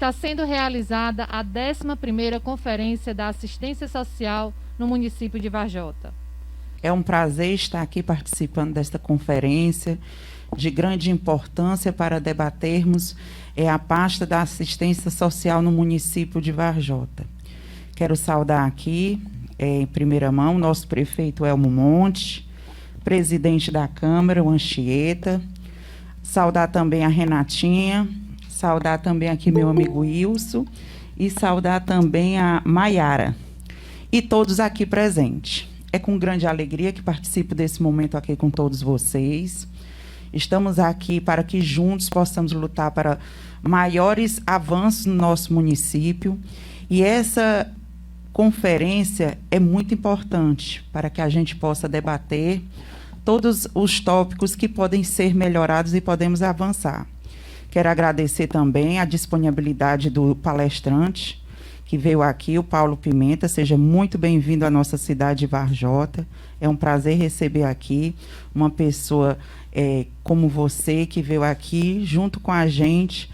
está sendo realizada a 11ª Conferência da Assistência Social no município de Varjota. É um prazer estar aqui participando desta conferência de grande importância para debatermos a pasta da assistência social no município de Varjota. Quero saudar aqui, em primeira mão, nosso prefeito Elmo Monte, presidente da Câmara, o Anchieta, saudar também a Renatinha, saudar também aqui meu amigo Wilson e saudar também a Maiara e todos aqui presentes. É com grande alegria que participo desse momento aqui com todos vocês. Estamos aqui para que juntos possamos lutar para maiores avanços no nosso município. E essa conferência é muito importante para que a gente possa debater todos os tópicos que podem ser melhorados e podemos avançar. Quero agradecer também a disponibilidade do palestrante que veio aqui, o Paulo Pimenta. Seja muito bem-vindo à nossa cidade de Varjota. É um prazer receber aqui uma pessoa como você, que veio aqui junto com a gente,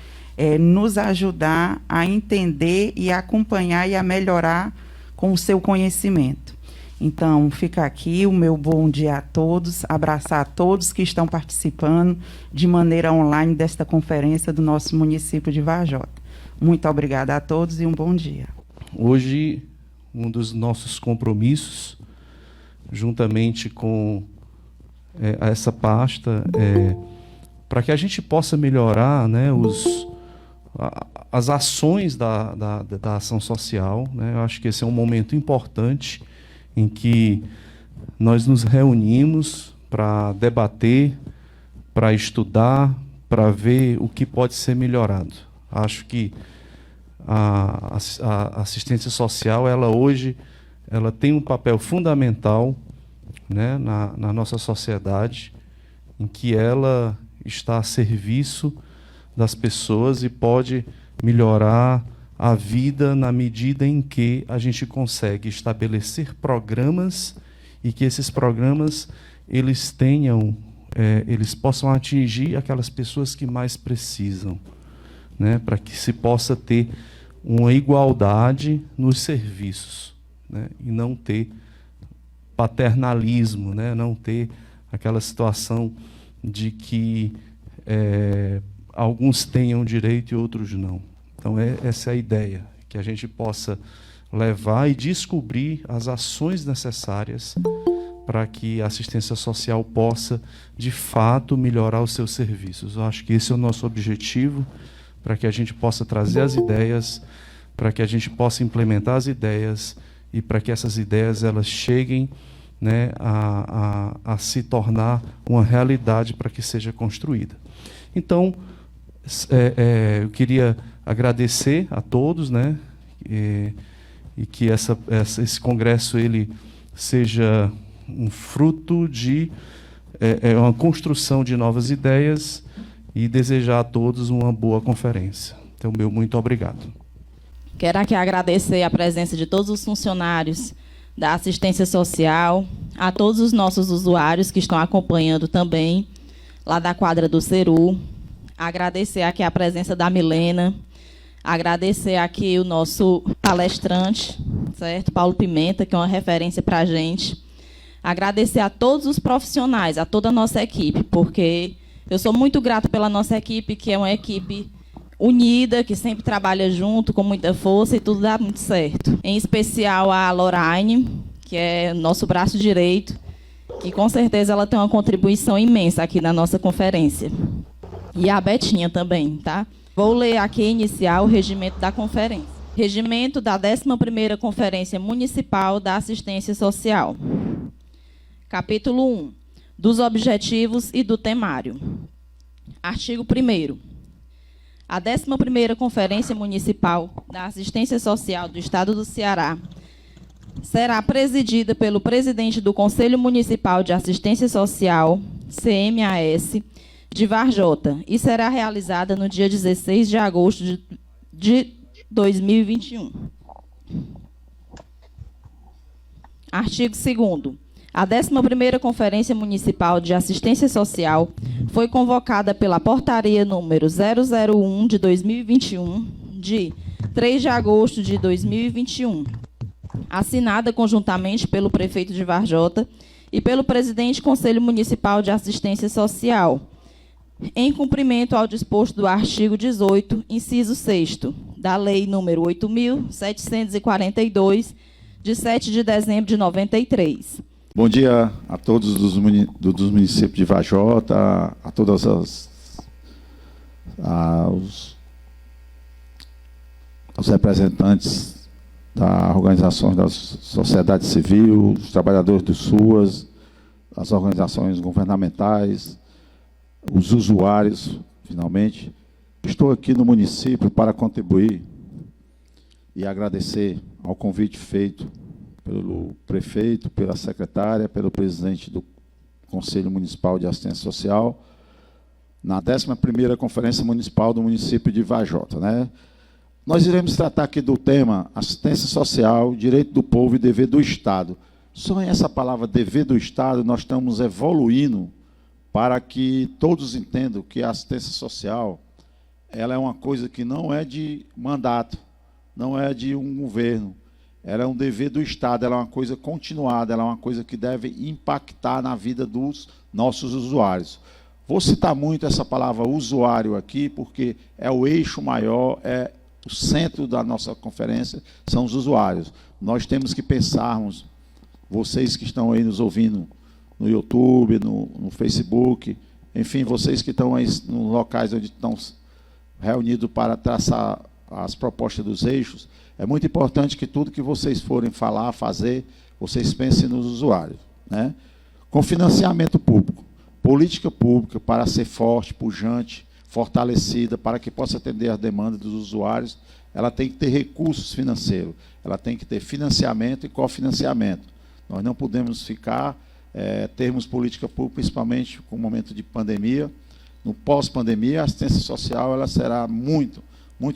nos ajudar a entender e a acompanhar e a melhorar com o seu conhecimento. Então, fica aqui o meu bom dia a todos, abraçar a todos que estão participando de maneira online desta conferência do nosso município de Varjota. Muito obrigada a todos e um bom dia. Hoje, um dos nossos compromissos, juntamente com essa pasta, para que a gente possa melhorar, né, as ações da ação social, né? Eu acho que esse é um momento importante em que nós nos reunimos para debater, para estudar, para ver o que pode ser melhorado. Acho que a assistência social, hoje, ela tem um papel fundamental, né, na nossa sociedade, em que ela está a serviço das pessoas e pode melhorar a vida na medida em que a gente consegue estabelecer programas e que esses programas eles possam atingir aquelas pessoas que mais precisam, né, para que se possa ter uma igualdade nos serviços, né, e não ter paternalismo, né, não ter aquela situação de que alguns tenham direito e outros não. Então, essa é a ideia, que a gente possa levar e descobrir as ações necessárias para que a assistência social possa, de fato, melhorar os seus serviços. Eu acho que esse é o nosso objetivo, para que a gente possa trazer as ideias, para que a gente possa implementar as ideias e para que essas ideias elas cheguem, né, a se tornar uma realidade para que seja construída. Então, eu queria agradecer a todos, né, e que esse congresso ele seja um fruto de uma construção de novas ideias e desejar a todos uma boa conferência. Então, meu muito obrigado. Quero aqui agradecer a presença de todos os funcionários da assistência social, a todos os nossos usuários que estão acompanhando também, lá da quadra do Ceru. Agradecer aqui a presença da Milena, agradecer aqui o nosso palestrante, certo? Paulo Pimenta, que é uma referência para a gente. Agradecer a todos os profissionais, a toda a nossa equipe, porque eu sou muito grata pela nossa equipe, que é uma equipe unida, que sempre trabalha junto, com muita força, e tudo dá muito certo. Em especial a Lorraine, que é nosso braço direito, que com certeza ela tem uma contribuição imensa aqui na nossa conferência. E a Betinha também, tá? Vou ler aqui iniciar o regimento da conferência. Regimento da 11ª Conferência Municipal da Assistência Social. Capítulo 1. Dos objetivos e do temário. Artigo 1º. A 11ª Conferência Municipal da Assistência Social do Estado do Ceará será presidida pelo presidente do Conselho Municipal de Assistência Social, CMAS, de Varjota, e será realizada no dia 16 de agosto de 2021. Artigo 2º. A 11ª Conferência Municipal de Assistência Social foi convocada pela Portaria número 001 de 2021, de 3 de agosto de 2021, assinada conjuntamente pelo prefeito de Varjota e pelo presidente do Conselho Municipal de Assistência Social, em cumprimento ao disposto do artigo 18, inciso 6º, da Lei nº 8.742, de 7 de dezembro de 93. Bom dia a todos dos municípios de Varjota, a todas os representantes das organizações da sociedade civil, os trabalhadores do SUAS, as organizações governamentais, os usuários, finalmente. Estou aqui no município para contribuir e agradecer ao convite feito pelo prefeito, pela secretária, pelo presidente do Conselho Municipal de Assistência Social, na 11ª Conferência Municipal do município de Varjota, né? Nós iremos tratar aqui do tema assistência social, direito do povo e dever do Estado. Só em essa palavra dever do Estado nós estamos evoluindo para que todos entendam que a assistência social ela é uma coisa que não é de mandato, não é de um governo, ela é um dever do Estado, ela é uma coisa continuada, ela é uma coisa que deve impactar na vida dos nossos usuários. Vou citar muito essa palavra usuário aqui, porque é o eixo maior, é o centro da nossa conferência, são os usuários. Nós temos que pensarmos, vocês que estão aí nos ouvindo no YouTube, no Facebook, enfim, vocês que estão aí nos locais onde estão reunidos para traçar as propostas dos eixos, é muito importante que tudo que vocês forem falar, fazer, vocês pensem nos usuários, né? Com financiamento público, política pública para ser forte, pujante, fortalecida, para que possa atender as demandas dos usuários, ela tem que ter recursos financeiros, ela tem que ter financiamento e cofinanciamento. Nós não podemos termos política pública, principalmente com o momento de pandemia. No pós-pandemia, a assistência social ela será muito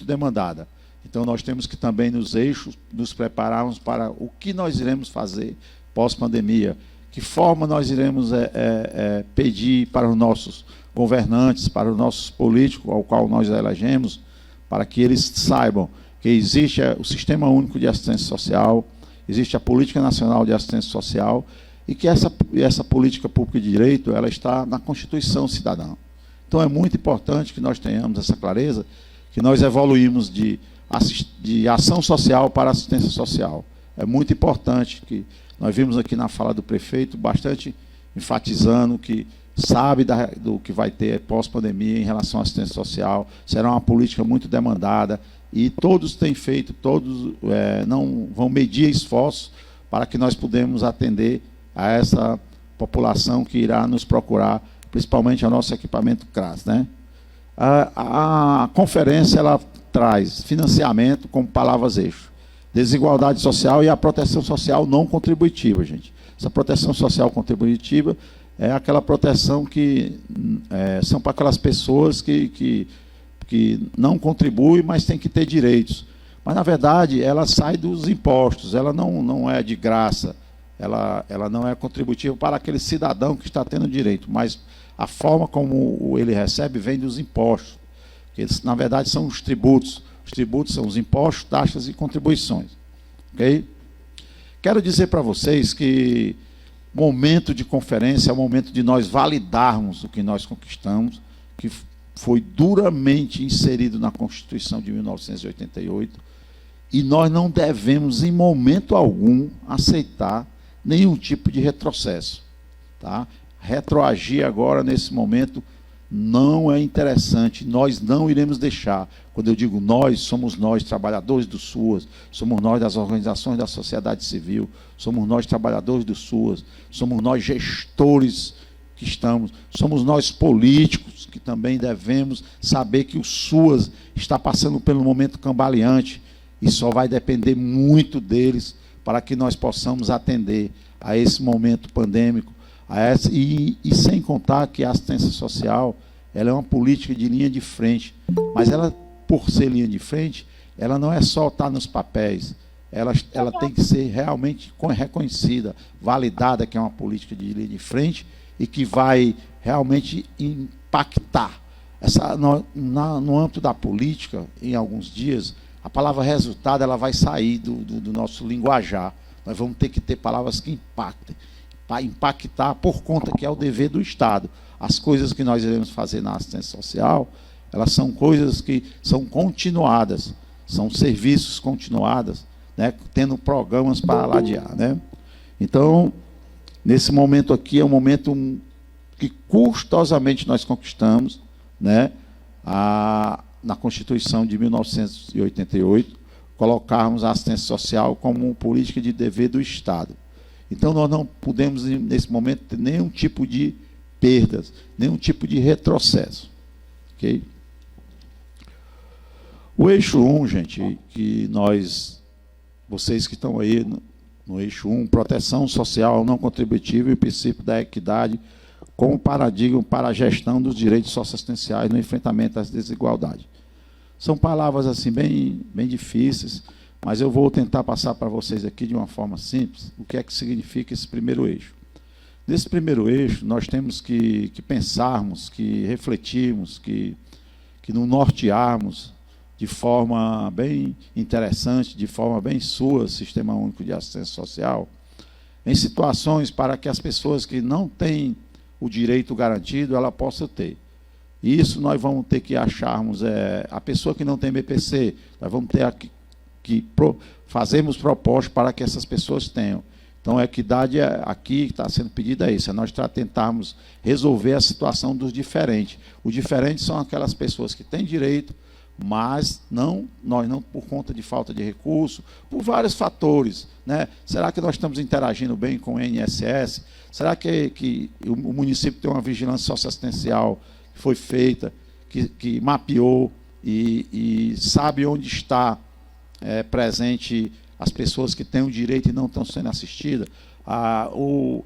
demandada. Então, nós temos que também, nos eixos, nos prepararmos para o que nós iremos fazer pós-pandemia, que forma nós iremos pedir para os nossos governantes, para os nossos políticos, ao qual nós elegemos, para que eles saibam que existe o Sistema Único de Assistência Social, existe a Política Nacional de Assistência Social, e que essa política pública de direito ela está na Constituição Cidadã. Então, é muito importante que nós tenhamos essa clareza, que nós evoluímos de ação social para assistência social. É muito importante que nós vimos aqui na fala do prefeito, bastante enfatizando que sabe do que vai ter pós-pandemia em relação à assistência social, será uma política muito demandada, e todos têm feito, não vão medir esforços para que nós podemos atender a essa população que irá nos procurar, principalmente ao nosso equipamento CRAS, né? A conferência ela traz financiamento como palavras-eixo, desigualdade social e a proteção social não contributiva, gente. Essa proteção social contributiva é aquela proteção que são para aquelas pessoas que não contribuem, mas têm que ter direitos. Mas, na verdade, ela sai dos impostos, ela não é de graça, ela não é contributiva para aquele cidadão que está tendo direito, mas a forma como ele recebe vem dos impostos, que eles, na verdade, são os tributos. Os tributos são os impostos, taxas e contribuições. Ok? Quero dizer para vocês que o momento de conferência é o momento de nós validarmos o que nós conquistamos, que foi duramente inserido na Constituição de 1988, e nós não devemos, em momento algum, aceitar nenhum tipo de retrocesso. Tá? Retroagir agora, nesse momento, não é interessante, nós não iremos deixar. Quando eu digo nós, somos nós, trabalhadores do SUAS, somos nós das organizações da sociedade civil, somos nós, trabalhadores do SUAS, somos nós, gestores que estamos, somos nós, políticos, que também devemos saber que o SUAS está passando pelo momento cambaleante e só vai depender muito deles para que nós possamos atender a esse momento pandêmico, e sem contar que a assistência social ela é uma política de linha de frente, mas ela, por ser linha de frente, ela não é só estar nos papéis, ela tem que ser realmente reconhecida, validada, que é uma política de linha de frente e que vai realmente impactar No âmbito da política, em alguns dias, a palavra resultado ela vai sair do nosso linguajar. Nós vamos ter que ter palavras que impactem, para impactar por conta que é o dever do Estado. As coisas que nós iremos fazer na assistência social, elas são coisas que são continuadas, são serviços continuados, né, tendo programas para ladear, né? Então, nesse momento aqui, é um momento que custosamente nós conquistamos, né, na Constituição de 1988, colocarmos a assistência social como política de dever do Estado. Então, nós não podemos, nesse momento, ter nenhum tipo de perdas, nenhum tipo de retrocesso. Ok? O eixo 1, gente, que vocês que estão aí no eixo 1, proteção social não contributiva e o princípio da equidade como paradigma para a gestão dos direitos socioassistenciais no enfrentamento às desigualdades. São palavras assim bem difíceis, mas eu vou tentar passar para vocês aqui de uma forma simples o que é que significa esse primeiro eixo. Nesse primeiro eixo, nós temos que pensarmos, que refletirmos, que nos nortearmos de forma bem interessante, de forma bem sua, Sistema Único de Assistência Social, em situações para que as pessoas que não têm o direito garantido, ela possa ter. E isso nós vamos ter que acharmos, a pessoa que não tem BPC, nós vamos ter fazemos propostas para que essas pessoas tenham. Então, a equidade aqui que está sendo pedida é isso, é nós tentarmos resolver a situação dos diferentes. Os diferentes são aquelas pessoas que têm direito, mas nós não por conta de falta de recurso, por vários fatores, né? Será que nós estamos interagindo bem com o INSS? Será que o município tem uma vigilância socioassistencial que foi feita, que mapeou e sabe onde está presente as pessoas que têm o direito e não estão sendo assistidas? O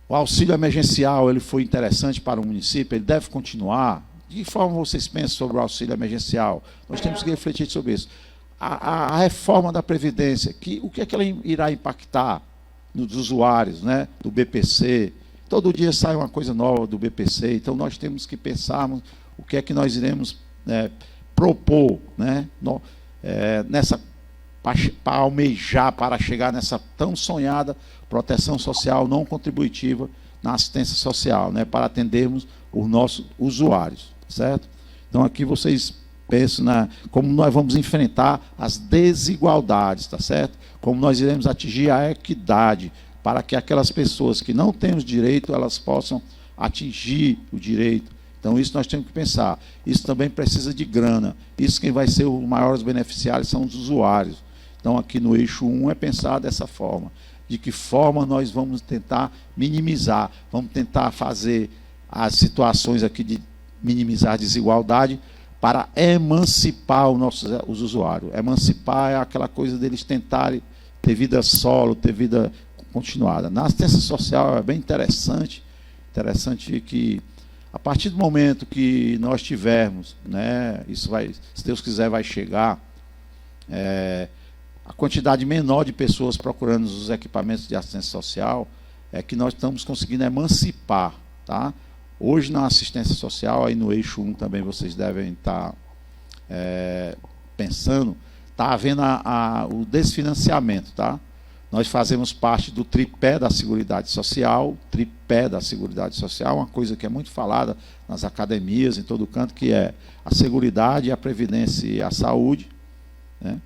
auxílio emergencial ele foi interessante para o município, ele deve continuar. De que forma vocês pensam sobre o auxílio emergencial? Nós temos que refletir sobre isso. A reforma da Previdência, o que é que ela irá impactar nos usuários, né, do BPC? Todo dia sai uma coisa nova do BPC, então nós temos que pensarmos o que é que nós iremos propor, né, para almejar, para chegar nessa tão sonhada proteção social não contributiva na assistência social, né, para atendermos os nossos usuários, certo? Então, aqui vocês pensam como nós vamos enfrentar as desigualdades, tá certo? Como nós iremos atingir a equidade, para que aquelas pessoas que não têm os direitos, elas possam atingir o direito. Então, isso nós temos que pensar. Isso também precisa de grana. Isso quem vai ser os maiores beneficiários são os usuários. Então, aqui no eixo 1 é pensar dessa forma. De que forma nós vamos tentar minimizar, vamos tentar fazer as situações aqui de minimizar a desigualdade para emancipar os usuários. Emancipar é aquela coisa deles tentarem ter vida solo, ter vida continuada. Na assistência social é bem interessante que a partir do momento que nós tivermos, né, isso vai, se Deus quiser, vai chegar, a quantidade menor de pessoas procurando os equipamentos de assistência social, é que nós estamos conseguindo emancipar, tá? Hoje, na assistência social, aí no eixo 1 também vocês devem estar pensando, está havendo o desfinanciamento, tá? Nós fazemos parte do tripé da Seguridade Social, uma coisa que é muito falada nas academias, em todo canto, que é a Seguridade, a Previdência e a Saúde, né?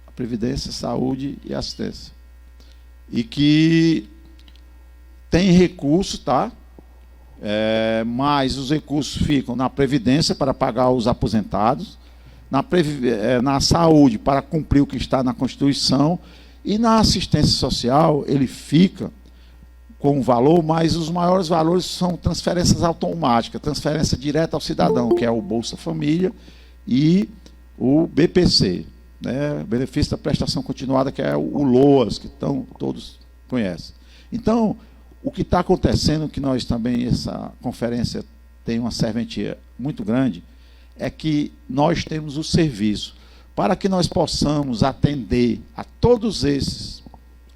A Previdência, Saúde e Assistência. E que tem recurso, tá? Mas os recursos ficam na Previdência para pagar os aposentados, na saúde para cumprir o que está na Constituição, e na assistência social ele fica com um valor, mas os maiores valores são transferências automáticas, transferência direta ao cidadão, que é o Bolsa Família e o BPC. Né, benefício da prestação continuada, que é o LOAS, que todos conhecem. Então, o que está acontecendo, que nós também, essa conferência tem uma serventia muito grande, é que nós temos o serviço para que nós possamos atender a todos esses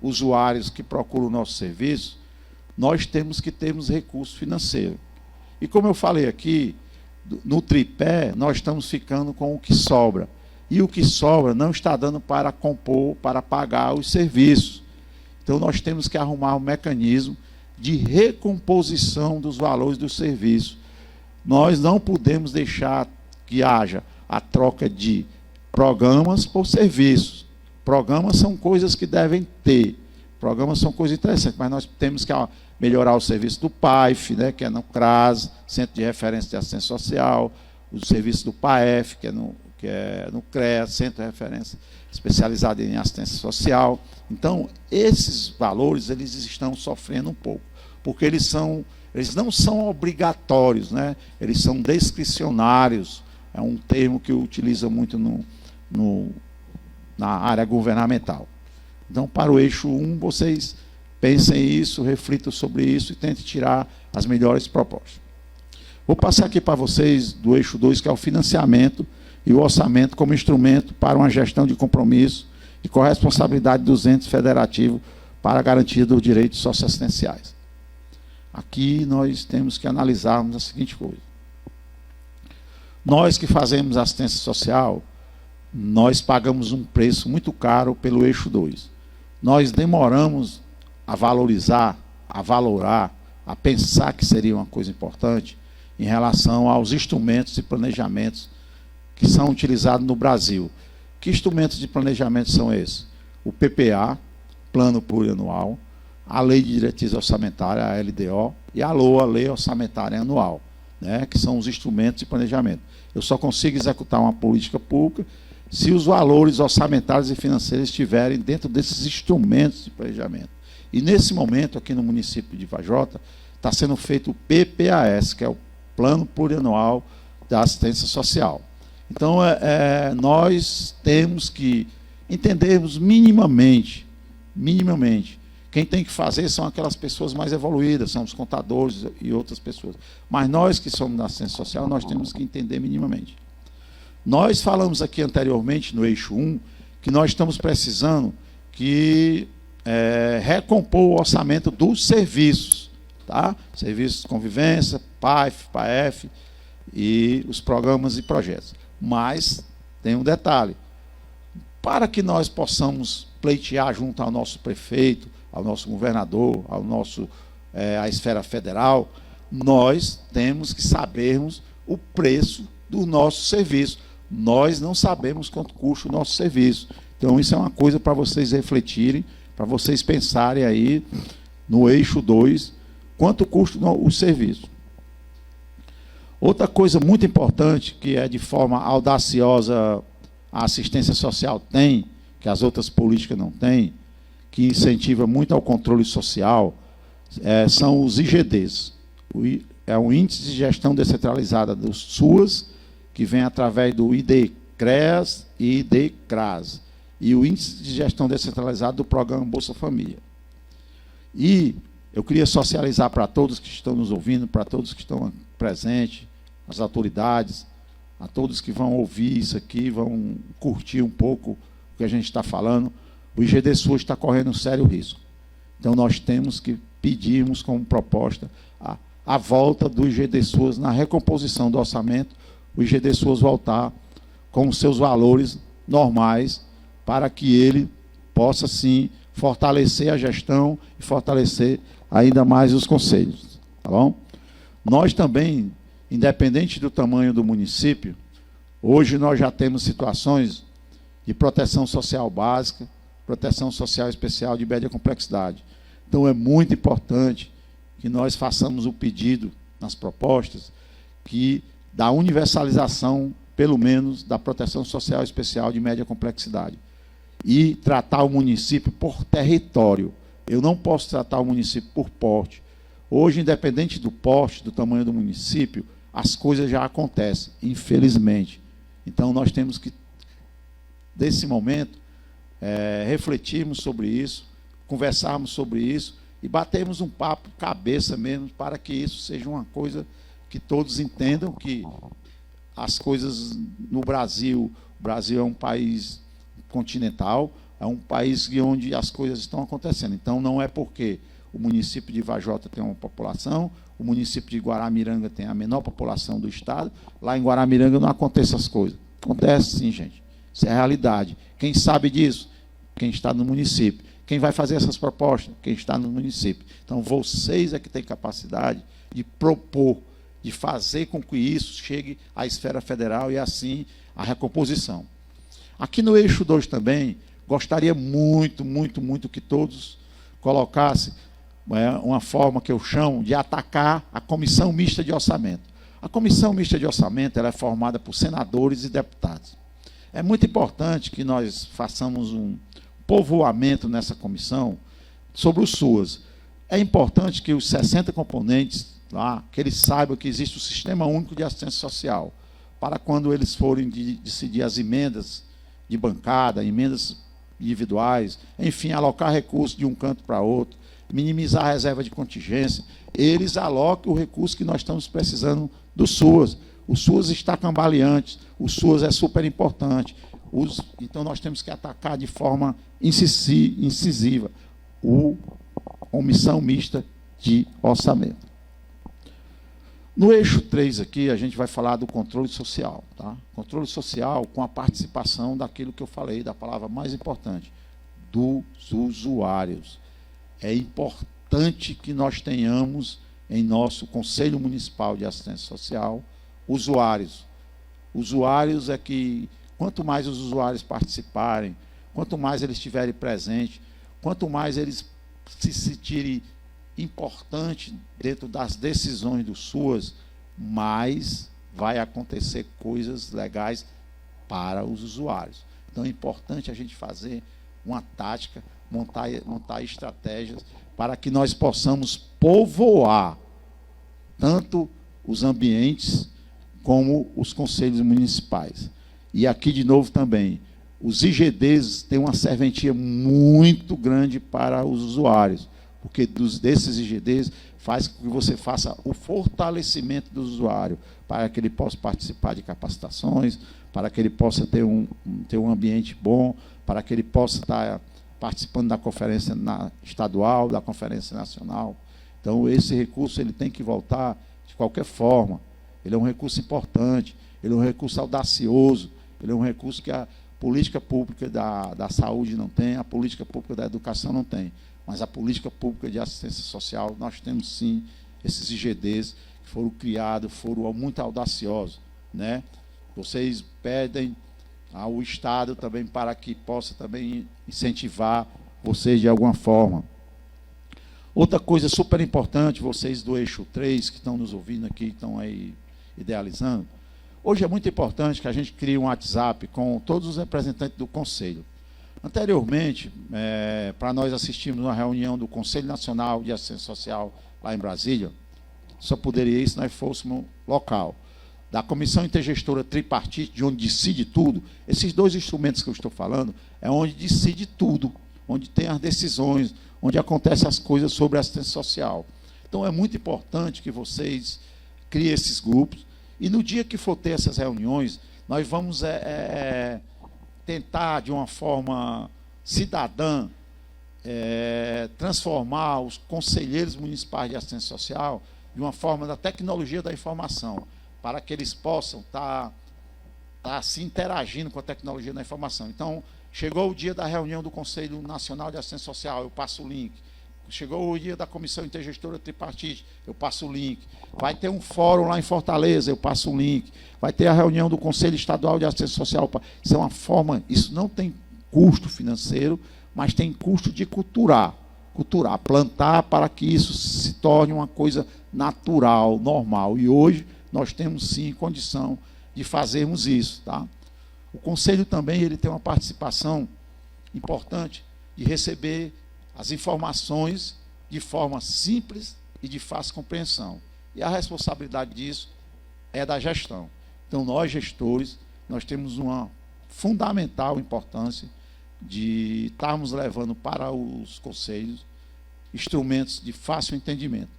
usuários que procuram o nosso serviço, nós temos que termos recurso financeiro. E como eu falei aqui, no tripé, nós estamos ficando com o que sobra. E o que sobra não está dando para compor, para pagar os serviços. Então, nós temos que arrumar um mecanismo de recomposição dos valores do serviço. Nós não podemos deixar que haja a troca de programas por serviços. Programas são coisas que devem ter. Programas são coisas interessantes, mas nós temos que melhorar o serviço do PAIF, né, que é no CRAS, Centro de Referência de Assistência Social, o serviço do PAEF, que é no CREA, Centro de Referência Especializado em Assistência Social. Então, esses valores eles estão sofrendo um pouco, porque eles não são obrigatórios, né? Eles são discricionários, é um termo que utiliza muito na área governamental. Então, para o eixo 1, vocês pensem isso, reflitam sobre isso e tentem tirar as melhores propostas. Vou passar aqui para vocês do eixo 2, que é o financiamento e o orçamento como instrumento para uma gestão de compromisso e corresponsabilidade dos entes federativos para a garantia dos direitos socioassistenciais. Aqui nós temos que analisarmos a seguinte coisa. Nós que fazemos assistência social, nós pagamos um preço muito caro pelo eixo 2. Nós demoramos a valorizar, a valorar, a pensar que seria uma coisa importante em relação aos instrumentos e planejamentos que são utilizados no Brasil. Que instrumentos de planejamento são esses? O PPA, Plano Plurianual, a Lei de Diretriz Orçamentária, a LDO, e a LOA, Lei Orçamentária Anual, né, que são os instrumentos de planejamento. Eu só consigo executar uma política pública se os valores orçamentários e financeiros estiverem dentro desses instrumentos de planejamento. E nesse momento, aqui no município de Vajota, está sendo feito o PPAS, que é o Plano Plurianual da Assistência Social. Então, nós temos que entendermos minimamente, quem tem que fazer são aquelas pessoas mais evoluídas, são os contadores e outras pessoas. Mas nós que somos da assistência social, nós temos que entender minimamente. Nós falamos aqui anteriormente, no eixo 1, que nós estamos precisando recompor o orçamento dos serviços, tá? Serviços de convivência, PAIF, PAEF e os programas e projetos. Mas tem um detalhe. Para que nós possamos pleitear junto ao nosso prefeito, ao nosso governador, à esfera federal, nós temos que sabermos o preço do nosso serviço. Nós não sabemos quanto custa o nosso serviço. Então, isso é uma coisa para vocês refletirem, para vocês pensarem aí no eixo 2, quanto custa o serviço. Outra coisa muito importante, que é de forma audaciosa a assistência social tem, que as outras políticas não têm, que incentiva muito ao controle social, são os IGDs. É o Índice de Gestão Descentralizada dos SUAS, que vem através do ID-CREAS e ID-CRAS, e o Índice de Gestão Descentralizada do Programa Bolsa Família. E eu queria socializar para todos que estão nos ouvindo, para todos que estão presentes, as autoridades, a todos que vão ouvir isso aqui, vão curtir um pouco o que a gente está falando, o IGD SUAS está correndo um sério risco. Então, nós temos que pedirmos como proposta a volta do IGD SUAS na recomposição do orçamento, o IGD SUAS voltar com os seus valores normais, para que ele possa, sim, fortalecer a gestão e fortalecer ainda mais os conselhos. Tá bom? Nós também, independente do tamanho do município, hoje nós já temos situações de proteção social básica, proteção social especial de média complexidade. Então, é muito importante que nós façamos o pedido nas propostas da universalização, pelo menos, da proteção social especial de média complexidade. E tratar o município por território. Eu não posso tratar o município por porte. Hoje, independente do porte, do tamanho do município, as coisas já acontecem, infelizmente. Então, nós temos que, nesse momento, refletirmos sobre isso, conversarmos sobre isso e batermos um papo cabeça mesmo para que isso seja uma coisa que todos entendam que as coisas no Brasil, o Brasil é um país continental, É um país onde as coisas estão acontecendo. Então, não é porque o município de Varjota tem uma população, o município de Guaramiranga tem a menor população do estado, lá em Guaramiranga não acontecem essas coisas. Acontece sim, gente. Isso é a realidade. Quem sabe disso? Quem está no município. Quem vai fazer essas propostas? Quem está no município. Então, vocês é que têm capacidade de propor, de fazer com que isso chegue à esfera federal e, assim, à recomposição. Aqui no eixo 2 também, gostaria muito, muito, muito que todos colocassem uma forma que eu chamo de atacar a Comissão Mista de Orçamento. A Comissão Mista de Orçamento ela é formada por senadores e deputados. É muito importante que nós façamos um povoamento nessa comissão sobre os SUAS. É importante que os 60 componentes lá, que eles saibam que existe o Sistema Único de Assistência Social, para quando eles forem decidir as emendas de bancada, emendas individuais, enfim, alocar recursos de um canto para outro, minimizar a reserva de contingência, eles aloquem o recurso que nós estamos precisando do SUAS. O SUAS está cambaleante, o SUAS é super importante. Então, nós temos que atacar de forma incisiva a Comissão Mista de Orçamento. No eixo 3 aqui, a gente vai falar do controle social. Tá? Controle social com a participação daquilo que eu falei, da palavra mais importante, dos usuários. É importante que nós tenhamos em nosso Conselho Municipal de Assistência Social usuários. Usuários é que, quanto mais os usuários participarem, quanto mais eles estiverem presentes, quanto mais eles se sentirem importante dentro das decisões do SUAS, mais vai acontecer coisas legais para os usuários. Então é importante a gente fazer uma tática, montar estratégias para que nós possamos povoar tanto os ambientes como os conselhos municipais. E aqui, de novo, também, os IGDs têm uma serventia muito grande para os usuários, porque desses IGDs faz com que você faça o fortalecimento do usuário, para que ele possa participar de capacitações, para que ele possa ter um ambiente bom, para que ele possa estar participando da conferência estadual, da conferência nacional. Então, esse recurso ele tem que voltar de qualquer forma. Ele é um recurso importante, ele é um recurso audacioso, ele é um recurso que a política pública da saúde não tem, a política pública da educação não tem. Mas a política pública de assistência social, nós temos sim esses IGDs que foram criados, foram muito audaciosos, né? Vocês pedem ao Estado também para que possa também incentivar vocês de alguma forma. Outra coisa super importante, vocês do eixo 3, que estão nos ouvindo aqui, estão aí idealizando, hoje é muito importante que a gente crie um WhatsApp com todos os representantes do Conselho. Anteriormente, para nós assistirmos uma reunião do Conselho Nacional de Assistência Social lá em Brasília, só poderia ir se nós fôssemos local. Da Comissão Intergestora Tripartite, de onde decide tudo, esses dois instrumentos que eu estou falando, é onde decide tudo, onde tem as decisões, onde acontecem as coisas sobre a assistência social. Então, é muito importante que vocês criem esses grupos, e no dia que for ter essas reuniões, nós vamos tentar, de uma forma cidadã, transformar os conselheiros municipais de assistência social de uma forma da tecnologia da informação, para que eles possam estar se interagindo com a tecnologia da informação. Então, chegou o dia da reunião do Conselho Nacional de Assistência Social, eu passo o link. Chegou o dia da Comissão Intergestora Tripartite, eu passo o link. Vai ter um fórum lá em Fortaleza, eu passo o link. Vai ter a reunião do Conselho Estadual de Assistência Social. Isso é uma forma, isso não tem custo financeiro, mas tem custo de culturar, plantar para que isso se torne uma coisa natural, normal. E hoje nós temos sim condição de fazermos isso. Tá? O Conselho também ele tem uma participação importante de receber as informações de forma simples e de fácil compreensão. E a responsabilidade disso é da gestão. Então, nós, gestores, nós temos uma fundamental importância de estarmos levando para os conselhos instrumentos de fácil entendimento.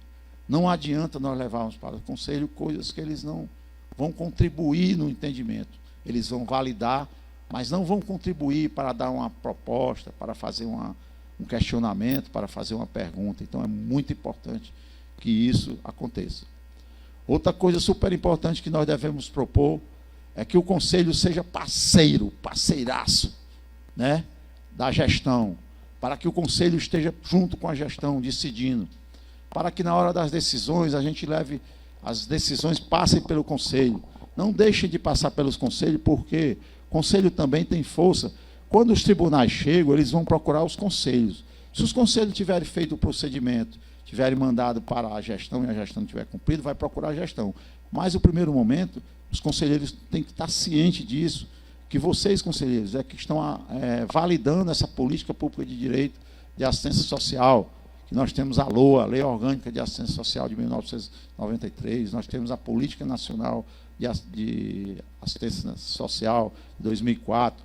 Não adianta nós levarmos para o conselho coisas que eles não vão contribuir no entendimento. Eles vão validar mas não vão contribuir para dar uma proposta, para fazer um questionamento, para fazer uma pergunta. Então, é muito importante que isso aconteça. Outra coisa super importante que nós devemos propor é que o Conselho seja parceiraço, né, da gestão, para que o Conselho esteja junto com a gestão, decidindo, para que na hora das decisões a gente leve, as decisões passem pelo Conselho. Não deixem de passar pelos Conselhos, porque o Conselho também tem força. Quando os tribunais chegam, eles vão procurar os Conselhos. Se os Conselhos tiverem feito o procedimento, tiverem mandado para a gestão e a gestão tiver cumprido, vai procurar a gestão. Mas, no primeiro momento, os conselheiros têm que estar cientes disso, que vocês, conselheiros, que estão validando essa política pública de direito de assistência social, que nós temos a LOA, a Lei Orgânica de Assistência Social de 1993, nós temos a Política Nacional de Assistência Social de 2004,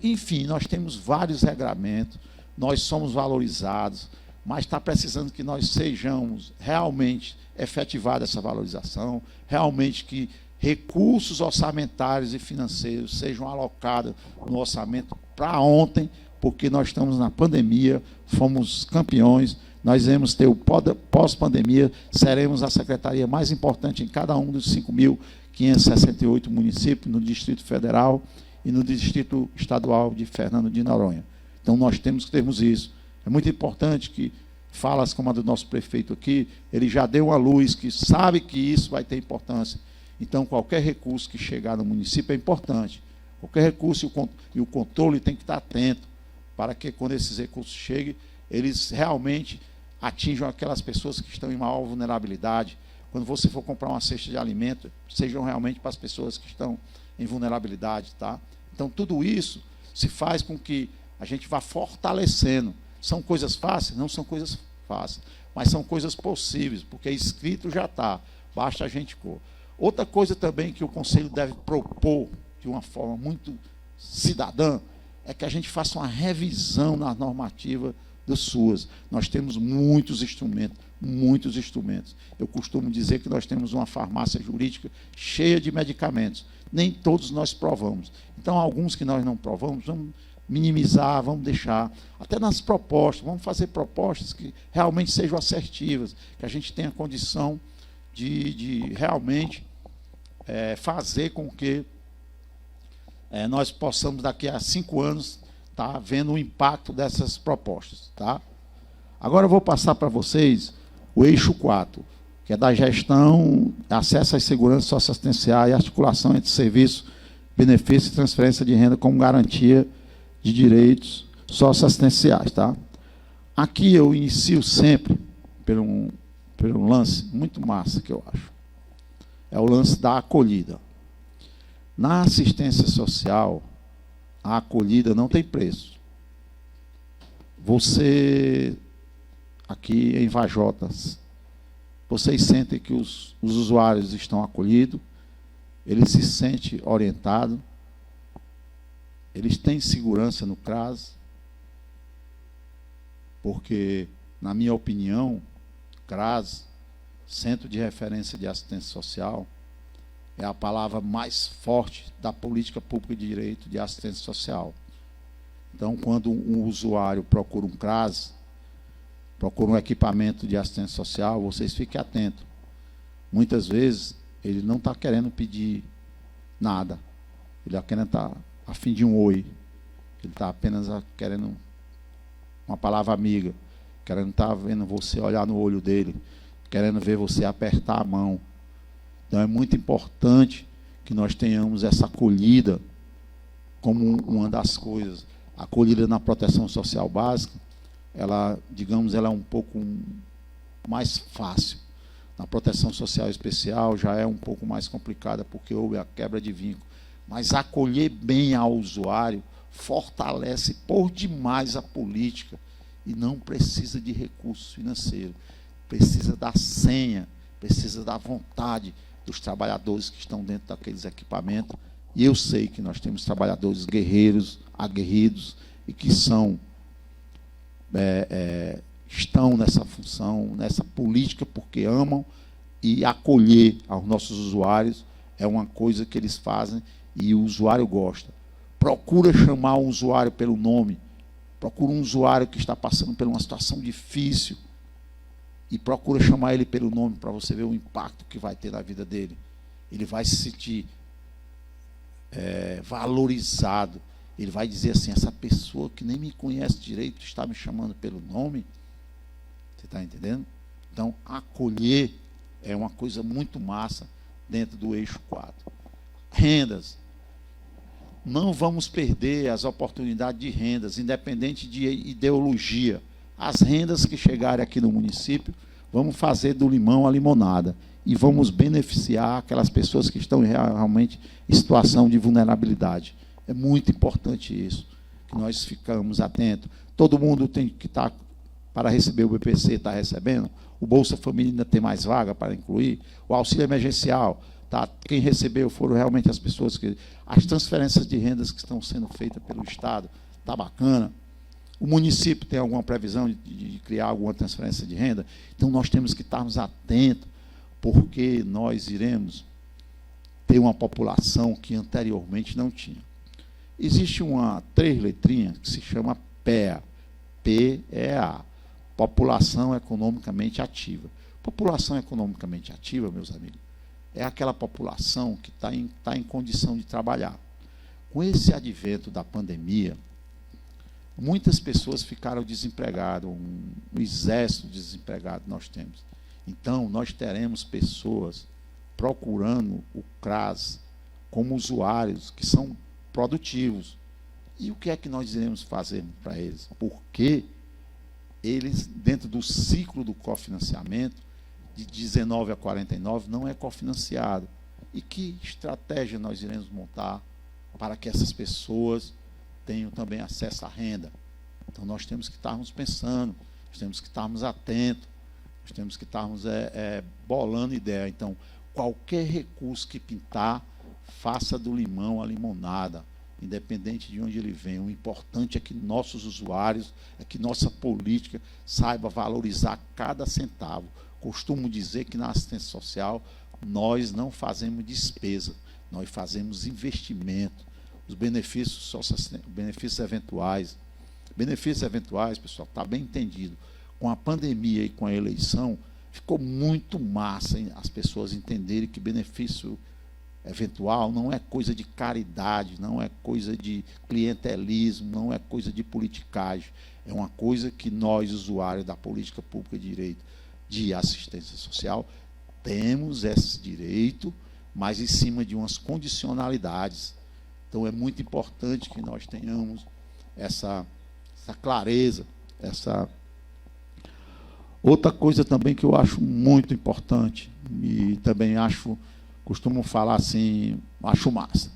enfim, nós temos vários regramentos, nós somos valorizados, mas está precisando que nós sejamos realmente efetivada essa valorização, realmente que recursos orçamentários e financeiros sejam alocados no orçamento para ontem, porque nós estamos na pandemia, fomos campeões, nós iremos ter o pós-pandemia, seremos a secretaria mais importante em cada um dos 5.568 municípios, no Distrito Federal e no Distrito Estadual de Fernando de Noronha. Então, nós temos que termos isso. É muito importante que falas como a do nosso prefeito aqui, ele já deu uma luz, que sabe que isso vai ter importância. Então, qualquer recurso que chegar no município é importante. Qualquer recurso e o controle tem que estar atento para que, quando esses recursos cheguem, eles realmente atinjam aquelas pessoas que estão em maior vulnerabilidade. Quando você for comprar uma cesta de alimento, sejam realmente para as pessoas que estão em vulnerabilidade. Tá? Então, tudo isso se faz com que a gente vá fortalecendo. São coisas fáceis? Não são coisas fáceis, mas são coisas possíveis, porque escrito já está, basta a gente pôr. Outra coisa também que o Conselho deve propor, de uma forma muito cidadã, é que a gente faça uma revisão na normativa do SUAS. Nós temos muitos instrumentos. Eu costumo dizer que nós temos uma farmácia jurídica cheia de medicamentos. Nem todos nós provamos. Então, alguns que nós não provamos, vamos minimizar, vamos deixar. Até nas propostas, vamos fazer propostas que realmente sejam assertivas, que a gente tenha condição de realmente fazer com que nós possamos, daqui a 5 anos, estar vendo o impacto dessas propostas. Tá? Agora eu vou passar para vocês o eixo 4, que é da gestão, acesso à segurança socioassistencial e articulação entre serviço, benefício e transferência de renda como garantia de direitos socioassistenciais. Tá? Aqui eu inicio sempre por um lance muito massa que eu acho. É o lance da acolhida. Na assistência social, a acolhida não tem preço. Você, aqui em Varjotas, vocês sentem que os usuários estão acolhidos, eles se sentem orientados, eles têm segurança no CRAS, porque, na minha opinião, CRAS, Centro de Referência de Assistência Social, é a palavra mais forte da política pública de direito de assistência social. Então, quando um usuário procura um CRAS, procura um equipamento de assistência social, vocês fiquem atentos. Muitas vezes, ele não está querendo pedir nada. Ele está a fim de um oi. Ele está apenas querendo uma palavra amiga. Querendo estar vendo você olhar no olho dele. Querendo ver você apertar a mão. Então, é muito importante que nós tenhamos essa acolhida como uma das coisas. A acolhida na proteção social básica, ela, digamos, ela é um pouco mais fácil. Na proteção social especial já é um pouco mais complicada, porque houve a quebra de vínculo. Mas acolher bem ao usuário fortalece por demais a política e não precisa de recurso financeiro. Precisa da senha, precisa da vontade dos trabalhadores que estão dentro daqueles equipamentos. E eu sei que nós temos trabalhadores guerreiros, aguerridos, e que estão nessa função, nessa política, porque amam, e acolher aos nossos usuários é uma coisa que eles fazem e o usuário gosta. Procura chamar um usuário pelo nome. Procura um usuário que está passando por uma situação difícil e procura chamar ele pelo nome para você ver o impacto que vai ter na vida dele. Ele vai se sentir valorizado. Ele vai dizer assim, essa pessoa que nem me conhece direito está me chamando pelo nome. Você está entendendo? Então, acolher é uma coisa muito massa dentro do eixo 4. Rendas. Não vamos perder as oportunidades de rendas, independente de ideologia. As rendas que chegarem aqui no município, vamos fazer do limão a limonada. E vamos beneficiar aquelas pessoas que estão realmente em situação de vulnerabilidade. É muito importante isso, que nós ficamos atentos. Todo mundo tem que estar, para receber o BPC, está recebendo. O Bolsa Família ainda tem mais vaga para incluir. O auxílio emergencial. Tá? Quem recebeu foram realmente as pessoas que... As transferências de rendas que estão sendo feitas pelo Estado, está bacana. O município tem alguma previsão de criar alguma transferência de renda? Então, nós temos que estarmos atentos, porque nós iremos ter uma população que anteriormente não tinha. Existe uma 3 letrinhas que se chama PEA, P-E-A, População Economicamente Ativa. População economicamente ativa, meus amigos, é aquela população que está em condição de trabalhar. Com esse advento da pandemia, muitas pessoas ficaram desempregadas, um exército de desempregados nós temos. Então, nós teremos pessoas procurando o CRAS como usuários que são produtivos. E o que é que nós iremos fazer para eles? Porque eles, dentro do ciclo do cofinanciamento, de 19 a 49, não é cofinanciado. E que estratégia nós iremos montar para que essas pessoas tenham também acesso à renda? Então, nós temos que estarmos pensando, nós temos que estarmos atentos, nós temos que estarmos bolando ideia. Então, qualquer recurso que pintar, faça do limão a limonada, independente de onde ele vem. O importante é que nossos usuários, é que nossa política saiba valorizar cada centavo. Costumo dizer que na assistência social nós não fazemos despesa, nós fazemos investimento. Os benefícios eventuais. Benefícios eventuais, pessoal, está bem entendido. Com a pandemia e com a eleição, ficou muito massa as pessoas entenderem que benefício eventual não é coisa de caridade, não é coisa de clientelismo, não é coisa de politicagem. É uma coisa que nós, usuários da política pública de direito de assistência social, temos esse direito, mas em cima de umas condicionalidades. Então, é muito importante que nós tenhamos essa clareza, essa... Outra coisa também que eu acho muito importante, e também costumo falar assim, acho massa.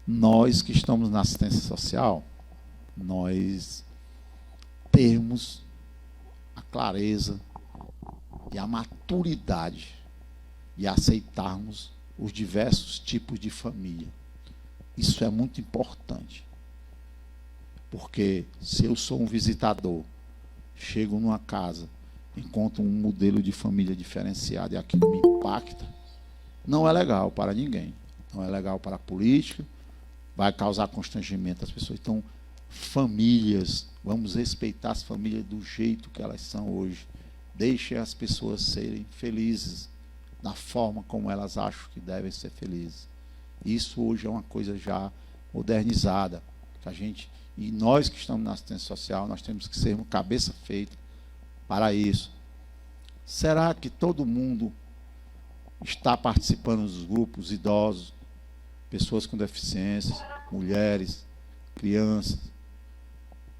Nós que estamos na assistência social, nós temos a clareza e a maturidade de aceitarmos os diversos tipos de família. Isso é muito importante. Porque se eu sou um visitador, chego numa casa, encontro um modelo de família diferenciado e aquilo me impacta, não é legal para ninguém. Não é legal para a política, vai causar constrangimento às pessoas. Então, famílias, vamos respeitar as famílias do jeito que elas são hoje. Deixem as pessoas serem felizes da forma como elas acham que devem ser felizes. Isso hoje é uma coisa já modernizada, que a gente, e nós que estamos na assistência social, nós temos que ser uma cabeça feita para isso. Será que todo mundo está participando dos grupos, idosos, pessoas com deficiências, mulheres, crianças,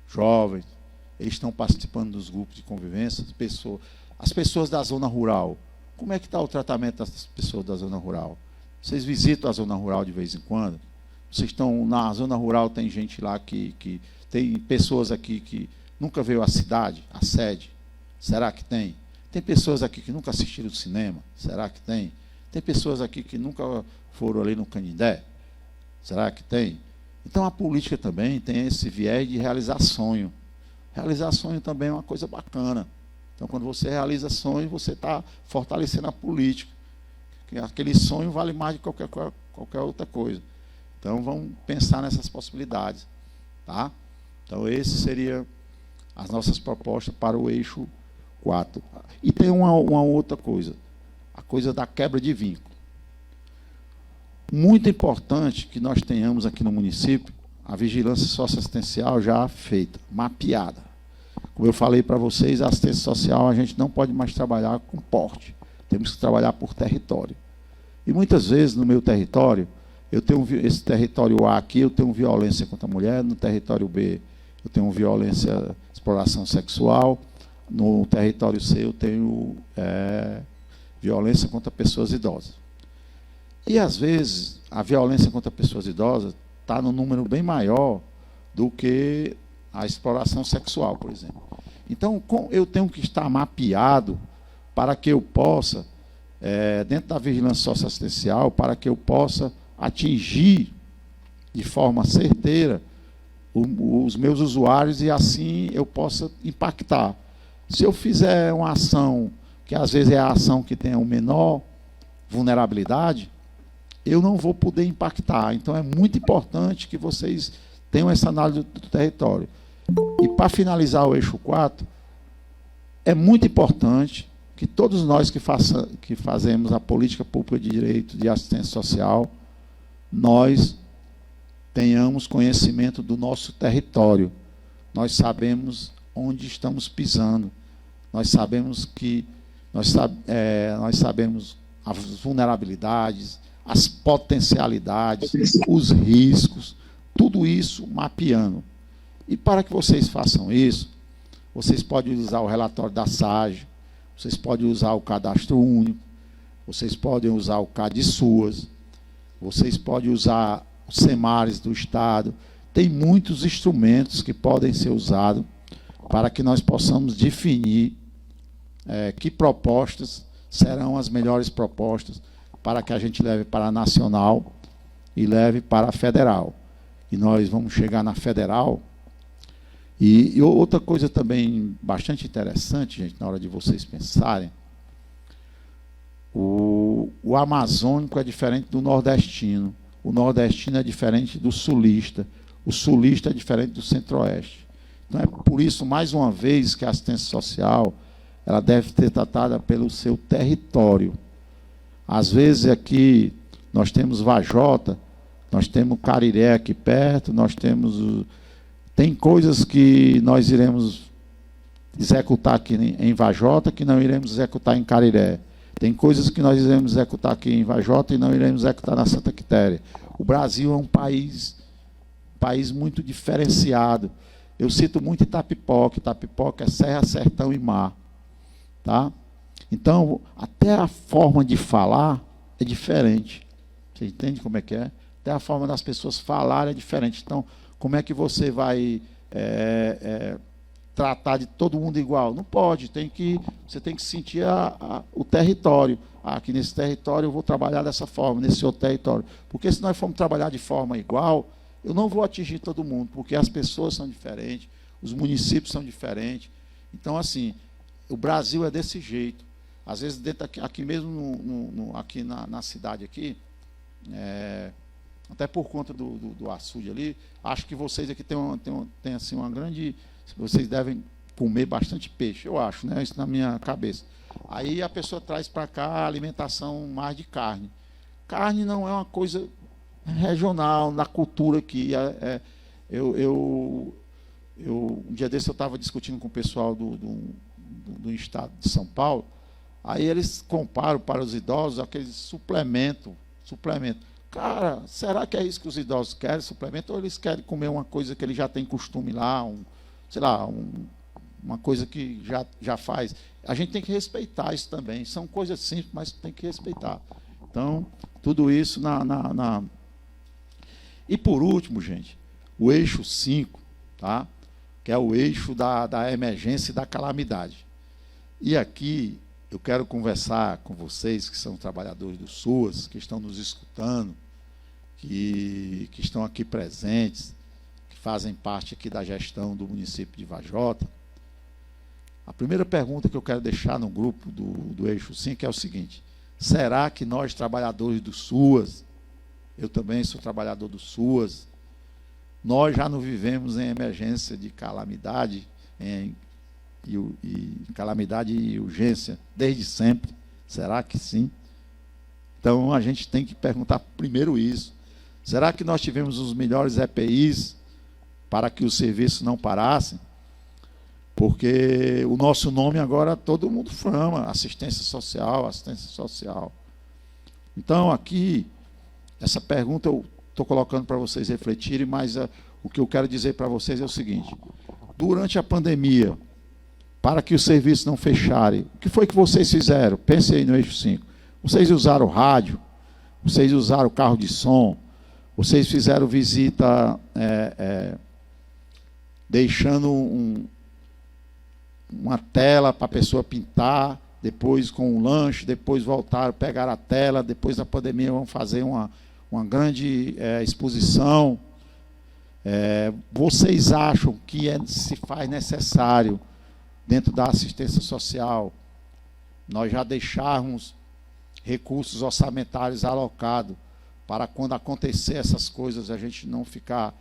jovens, eles estão participando dos grupos de convivência? As pessoas da zona rural, como é que está o tratamento das pessoas da zona rural? Vocês visitam a zona rural de vez em quando? Vocês estão na zona rural, tem gente lá que tem pessoas aqui que nunca veio à cidade, à sede. Será que tem? Tem pessoas aqui que nunca assistiram ao cinema. Será que tem? Tem pessoas aqui que nunca foram ali no Canindé. Será que tem? Então a política também tem esse viés de realizar sonho. Realizar sonho também é uma coisa bacana. Então, quando você realiza sonho, você está fortalecendo a política. Aquele sonho vale mais de qualquer outra coisa. Então, vamos pensar nessas possibilidades. Tá? Então, esse seria as nossas propostas para o eixo 4. E tem uma outra coisa, a coisa da quebra de vínculo. Muito importante que nós tenhamos aqui no município a vigilância socioassistencial já feita, mapeada. Como eu falei para vocês, a assistência social a gente não pode mais trabalhar com porte, temos que trabalhar por território. E muitas vezes no meu território, eu tenho esse território A aqui, eu tenho violência contra a mulher, no território B eu tenho violência, exploração sexual, no território C eu tenho violência contra pessoas idosas. E, às vezes, a violência contra pessoas idosas está num número bem maior do que a exploração sexual, por exemplo. Então, eu tenho que estar mapeado para que eu possa, dentro da vigilância socioassistencial, para que eu possa atingir de forma certeira os meus usuários e, assim, eu possa impactar. Se eu fizer uma ação, que às vezes é a ação que tem a menor vulnerabilidade, eu não vou poder impactar. Então, é muito importante que vocês tenham essa análise do território. E, para finalizar o eixo 4, é muito importante que todos nós que fazemos a política pública de direito de assistência social, nós tenhamos conhecimento do nosso território. Nós sabemos onde estamos pisando. Nós sabemos nós sabemos as vulnerabilidades, as potencialidades, os riscos, tudo isso mapeando. E para que vocês façam isso, vocês podem usar o relatório da SAGE, vocês podem usar o cadastro único, vocês podem usar o CAD-SUAS, vocês podem usar os SEMARES do Estado. Tem muitos instrumentos que podem ser usados para que nós possamos definir que propostas serão as melhores propostas para que a gente leve para a nacional e leve para a federal. E nós vamos chegar na federal. E outra coisa também bastante interessante, gente, na hora de vocês pensarem, o amazônico é diferente do nordestino, o nordestino é diferente do sulista, o sulista é diferente do centro-oeste. Então, é por isso, mais uma vez, que a assistência social ela deve ser tratada pelo seu território. Às vezes, aqui, nós temos Vajota, nós temos Cariré aqui perto, nós temos... Tem coisas que nós iremos executar aqui em Vajota que não iremos executar em Cariré. Tem coisas que nós iremos executar aqui em Vajota e não iremos executar na Santa Quitéria. O Brasil é um país muito diferenciado. Eu cito muito Itapipoca. Itapipoca é serra, sertão e mar. Tá? Então, até a forma de falar é diferente. Você entende como é que é? Até a forma das pessoas falarem é diferente. Então, como é que você vai tratar de todo mundo igual? Não pode, você tem que sentir o território. Aqui nesse território eu vou trabalhar dessa forma, nesse outro território. Porque se nós formos trabalhar de forma igual, eu não vou atingir todo mundo, porque as pessoas são diferentes, os municípios são diferentes. Então, assim, o Brasil é desse jeito. Às vezes, aqui mesmo, aqui na cidade, aqui, até por conta do açude ali, acho que vocês aqui têm assim, uma grande... Vocês devem comer bastante peixe, eu acho, né? Isso na minha cabeça. Aí a pessoa traz para cá a alimentação mais de carne. Carne não é uma coisa regional, na cultura aqui. Um dia desse eu estava discutindo com o pessoal do estado de São Paulo, aí eles comparam para os idosos aqueles suplemento. Cara, será que é isso que os idosos querem, suplemento, ou eles querem comer uma coisa que eles já têm costume lá, uma coisa que já faz? A gente tem que respeitar isso também. São coisas simples, mas tem que respeitar. Então, tudo isso E, por último, gente, o eixo 5, tá? Que é o eixo da emergência e da calamidade. E aqui eu quero conversar com vocês, que são trabalhadores do SUAS, que estão nos escutando, que estão aqui presentes, que fazem parte aqui da gestão do município de Vajota. A primeira pergunta que eu quero deixar no grupo do eixo 5 é o seguinte: será que nós, trabalhadores do SUAS, eu também sou trabalhador do SUAS. Nós já não vivemos em emergência de calamidade, calamidade e urgência desde sempre. Será que sim? Então a gente tem que perguntar primeiro isso. Será que nós tivemos os melhores EPIs para que os serviços não parassem? Porque o nosso nome agora todo mundo fama, assistência social, assistência social. Então aqui, essa pergunta eu estou colocando para vocês refletirem, mas o que eu quero dizer para vocês é o seguinte: durante a pandemia, para que os serviços não fecharem, o que foi que vocês fizeram? Pensem aí no eixo 5. Vocês usaram rádio, vocês usaram carro de som, vocês fizeram visita deixando uma tela para a pessoa pintar, depois com um lanche, depois voltaram, pegaram a tela, depois da pandemia vão fazer uma grande exposição. Vocês acham que se faz necessário, dentro da assistência social, nós já deixarmos recursos orçamentários alocados para quando acontecer essas coisas a gente não ficar...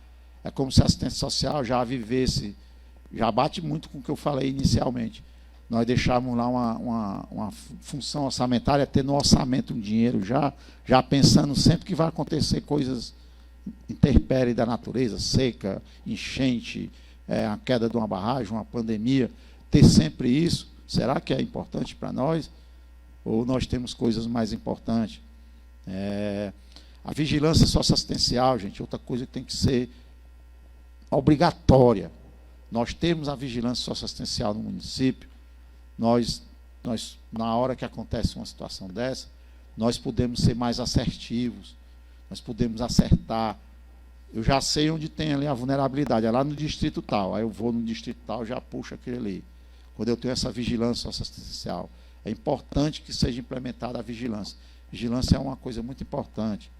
É como se a assistência social já vivesse, já bate muito com o que eu falei inicialmente. Nós deixarmos lá uma função orçamentária, ter no orçamento um dinheiro já pensando sempre que vai acontecer coisas intempéries da natureza, seca, enchente, a queda de uma barragem, uma pandemia, ter sempre isso. Será que é importante para nós? Ou nós temos coisas mais importantes? A vigilância socioassistencial, gente, outra coisa que tem que ser obrigatória. Nós temos a vigilância socioassistencial no município, nós, na hora que acontece uma situação dessa, nós podemos ser mais assertivos, nós podemos acertar. Eu já sei onde tem ali a vulnerabilidade, é lá no distrito tal, aí eu vou no distrito tal, já puxo aquele ali. Quando eu tenho essa vigilância socioassistencial, é importante que seja implementada a vigilância. Vigilância é uma coisa muito importante.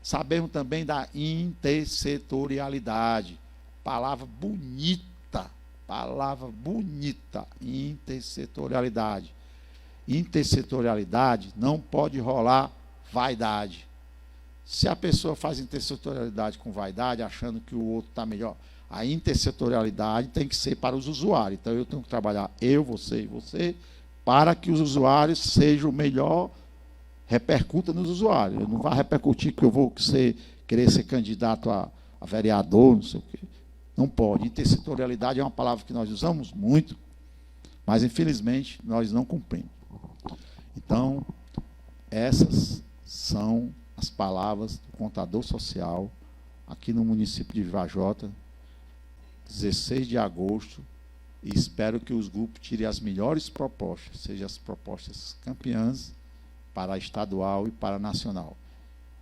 Sabemos também da intersetorialidade. Palavra bonita, intersetorialidade. Intersetorialidade não pode rolar vaidade. Se a pessoa faz intersetorialidade com vaidade, achando que o outro está melhor, a intersetorialidade tem que ser para os usuários. Então eu tenho que trabalhar você e você, para que os usuários sejam o melhor, repercuta nos usuários. Eu não vou repercutir que eu vou querer ser candidato a vereador, não sei o quê. Não pode. Intersetorialidade é uma palavra que nós usamos muito, mas infelizmente nós não cumprimos. Então, essas são as palavras do contador social aqui no município de Varjota, 16 de agosto, e espero que os grupos tirem as melhores propostas, sejam as propostas campeãs para a estadual e para a nacional.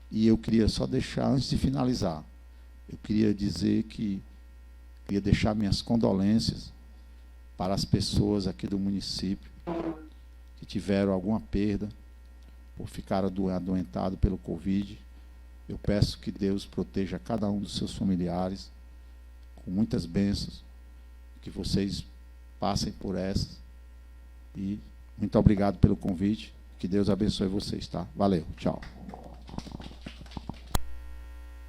E eu queria só deixar, antes de finalizar, eu queria dizer que queria deixar minhas condolências para as pessoas aqui do município que tiveram alguma perda ou ficaram adoentados pelo Covid. Eu peço que Deus proteja cada um dos seus familiares com muitas bênçãos, que vocês passem por essas. E muito obrigado pelo convite. Que Deus abençoe vocês, tá? Valeu, tchau.